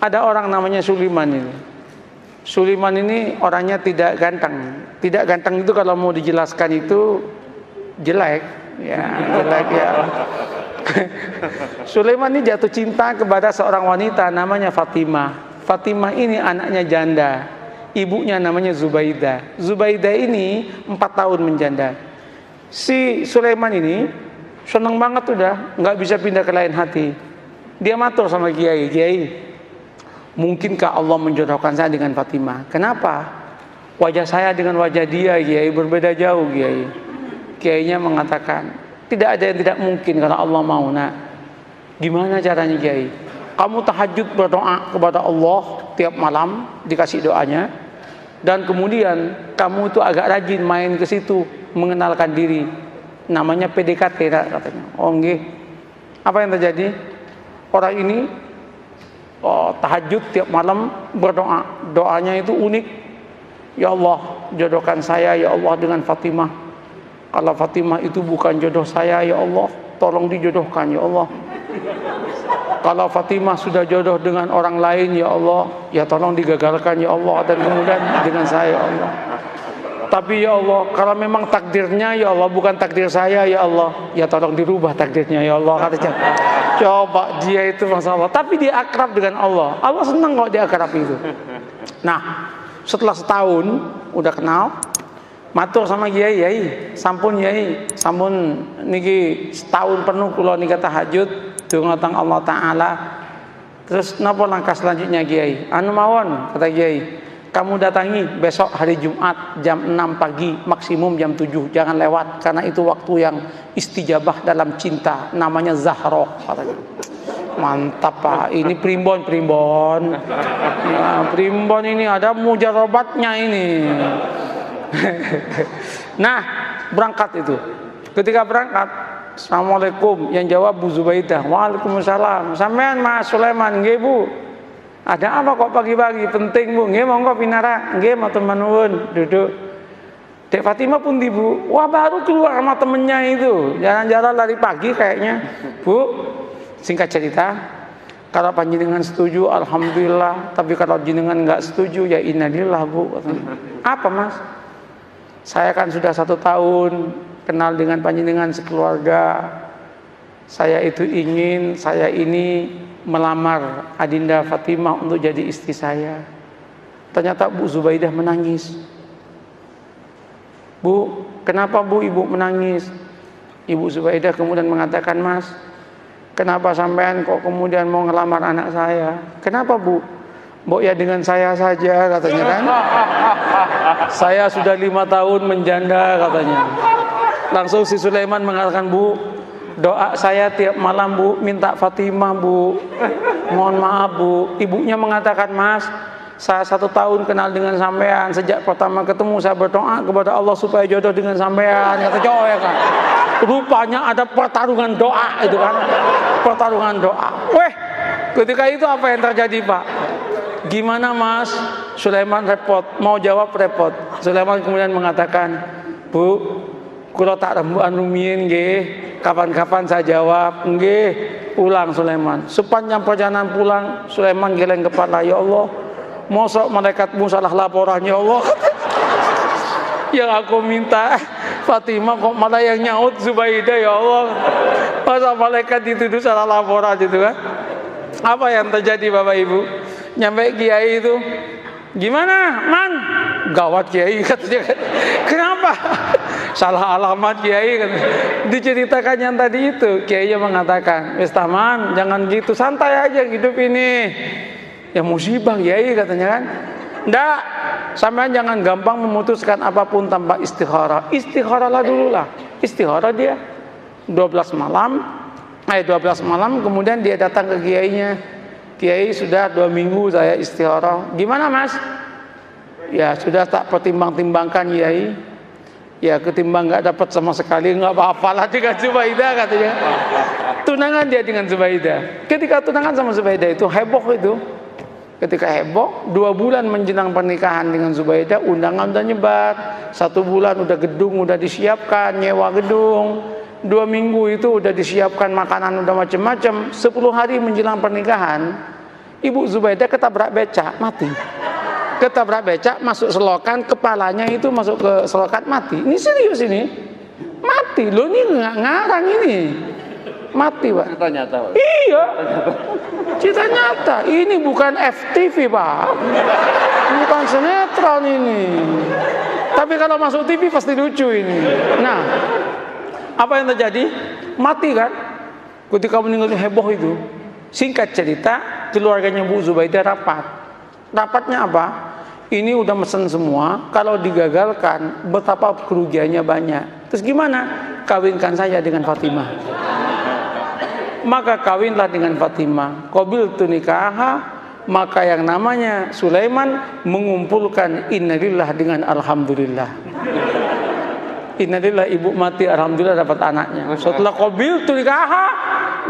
Ada orang namanya Sulaiman ini. Sulaiman ini orangnya tidak ganteng. Tidak ganteng itu kalau mau dijelaskan itu jelek, ya jelek ya. Sulaiman ini jatuh cinta kepada seorang wanita namanya Fatimah. Fatimah ini anaknya janda. Ibunya namanya Zubaidah. Zubaidah ini 4 tahun menjanda. Si Sulaiman ini seneng banget udah, nggak bisa pindah ke lain hati. Dia matur sama Kiai, Kiai, mungkinkah Allah menjodohkan saya dengan Fatimah? Kenapa? Wajah saya dengan wajah dia, Kiai, berbeda jauh, Kiai. Kiainya mengatakan, tidak ada yang tidak mungkin kalau Allah mau, nak. Gimana caranya, Kiai? Kamu tahajud berdoa kepada Allah tiap malam, dikasih doanya. Dan kemudian kamu itu agak rajin main ke situ, mengenalkan diri. Namanya PDKT, katanya. Oh, nggih. Apa yang terjadi? Orang ini tahajud tiap malam berdoa. Doanya itu unik. Ya Allah, jodohkan saya ya Allah dengan Fatimah. Kalau Fatimah itu bukan jodoh saya, ya Allah, tolong dijodohkan ya Allah. Kalau Fatimah sudah jodoh dengan orang lain, ya Allah, ya tolong digagalkan ya Allah, dan kemudian dengan saya ya Allah. Tapi ya Allah, kalau memang takdirnya ya Allah bukan takdir saya ya Allah, ya tolong dirubah takdirnya ya Allah, katanya. Coba dia itu masalah, tapi dia akrab dengan Allah. Allah senang kalau dia akrab itu. Nah, setelah setahun udah kenal, matur sama Kiai, Kiai, sampun Kiai, sampun niki setahun penuh kula nika tahajud dungatang Allah Ta'ala. Terus napa langkah selanjutnya, Kiai? Anu mawon, kata Kiai, kamu datangi besok hari Jumat jam 6 pagi, maksimum jam 7, jangan lewat, karena itu waktu yang istijabah dalam cinta, namanya Zahroh, katanya. Mantap Pak, ini primbon ya, primbon ini ada mujarobatnya ini. Nah, berangkat itu. Ketika berangkat, Assalamualaikum, yang jawab Bu Zubaidah. Waalaikumsalam. Sampean Mas Sulaiman, nggih Bu. Ada apa kok pagi-pagi? Penting Bu. Nggih monggo pinara. Nggih matur nuwun, duduk. Dek Fatimah pun di Bu. Wah, baru keluar sama temennya itu. Jalan-jalan lari pagi kayaknya. Bu, singkat cerita, kalau panjenengan setuju alhamdulillah, tapi kalau jenengan nggak setuju ya innalillah Bu. Apa Mas? Saya kan sudah 1 tahun kenal dengan panjenengan sekeluarga. Saya itu ingin saya ini melamar Adinda Fatimah untuk jadi istri saya. Ternyata Bu Zubaidah menangis. Bu, kenapa Bu Ibu menangis? Ibu Zubaidah kemudian mengatakan, Mas, kenapa sampean kok kemudian mau ngelamar anak saya? Kenapa Bu? Mbok ya dengan saya saja, katanya kan. Saya sudah 5 tahun menjanda, katanya. Langsung si Sulaiman mengatakan, Bu, doa saya tiap malam Bu, minta Fatimah Bu. Mohon maaf Bu. Ibunya mengatakan, Mas, saya 1 tahun kenal dengan sampean. Sejak pertama ketemu saya berdoa kepada Allah supaya jodoh dengan sampean. Kata cowok ya kan. Rupanya ada pertarungan doa itu kan. Pertarungan doa. Weh, ketika itu apa yang terjadi Pak? Gimana Mas? Sulaiman repot, mau jawab repot. Sulaiman kemudian mengatakan, Bu, kula tak rembukan rumiyin nggih, kapan-kapan saya jawab. Nggih, pulang Sulaiman. Sepanjang perjalanan pulang, Sulaiman geleng kepala, ya Allah, mosok malaikatmu salah laporan ya Allah. Yang aku minta Fatimah kok malah yang nyaut Zubaidah ya Allah. Masa malaikat dituduh salah laporan gitu kan? Apa yang terjadi Bapak Ibu? Nyampe Kiai itu, gimana Man? Gawat Kiai, katanya. Kenapa? Salah alamat Kiai, katanya. Diceritakan yang tadi itu, Kiainya mengatakan, wis taman, jangan gitu, santai aja hidup ini. Ya musibah Kiai, katanya kan. Nggak, sampean jangan gampang memutuskan apapun tanpa istikharah. Istikharahlah dulu lah. Istikharah dia 12 malam, kemudian dia datang ke Kiainya. Kiai, sudah 2 minggu saya istikharah. Gimana Mas? Ya sudah tak pertimbang-timbangkan Kiai. Ya ketimbang nggak dapat sama sekali, nggak apa-apalah dengan Zubaidah, katanya. Tunangan dia dengan Zubaidah. Ketika tunangan sama Zubaidah itu heboh itu. Ketika heboh, 2 bulan menjelang pernikahan dengan Zubaidah, undangan udah nyebar. 1 bulan udah gedung udah disiapkan, nyewa gedung. 2 minggu itu udah disiapkan makanan udah macam-macam. 10 hari menjelang pernikahan, Ibu Zubaidah ketabrak becak, mati. Ketabrak becak, masuk selokan, kepalanya itu masuk ke selokan, mati. Ini serius ini. Mati. Loh ini nggak ngarang ini. Mati, Pak. Cerita nyata, Pak. Iya. Cerita nyata. Ini bukan FTV, Pak. Bukan sinetron ini. Tapi kalau masuk TV pasti lucu ini. Nah, apa yang terjadi? Mati kan? Ketika meninggalnya heboh itu. Singkat cerita, keluarganya Bu Zubaidah rapat. Rapatnya apa? Ini udah mesen semua. Kalau digagalkan, betapa kerugiannya banyak. Terus gimana? Kawinkan saya dengan Fatimah. Maka kawinlah dengan Fatimah. Qabiltu nikaha. Maka yang namanya Sulaiman mengumpulkan innalillah dengan alhamdulillah. Innalillah, ibu mati, alhamdulillah dapat anaknya. Setelah qabiltu nikaha,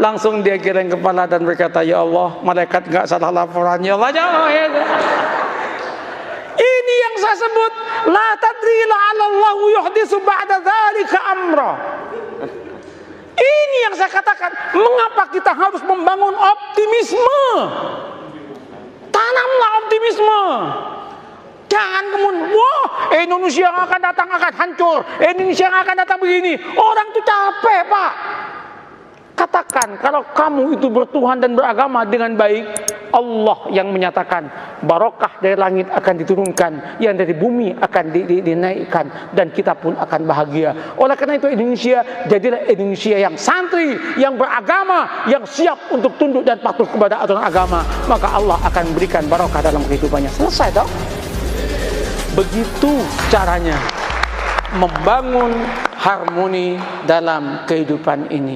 langsung dia geleng kepala dan berkata, ya Allah, malaikat enggak salah laporan, ya Allah, ya Allah. Ini yang saya sebut la tadri la'allallahu yuhdisu ba'da dzalika amra. Ini yang saya katakan, mengapa kita harus membangun optimisme? Tanamlah optimisme. Jangan kemudian, wah, Indonesia yang akan datang akan hancur, Indonesia yang akan datang begini. Orang itu capek, Pak. Katakan, kalau kamu itu bertuhan dan beragama dengan baik, Allah yang menyatakan barokah dari langit akan diturunkan, yang dari bumi akan dinaikkan, dan kita pun akan bahagia. Oleh karena itu Indonesia jadilah Indonesia yang santri, yang beragama, yang siap untuk tunduk dan patuh kepada aturan agama. Maka Allah akan berikan barokah dalam kehidupannya. Selesai dong. Begitu caranya membangun harmoni dalam kehidupan ini.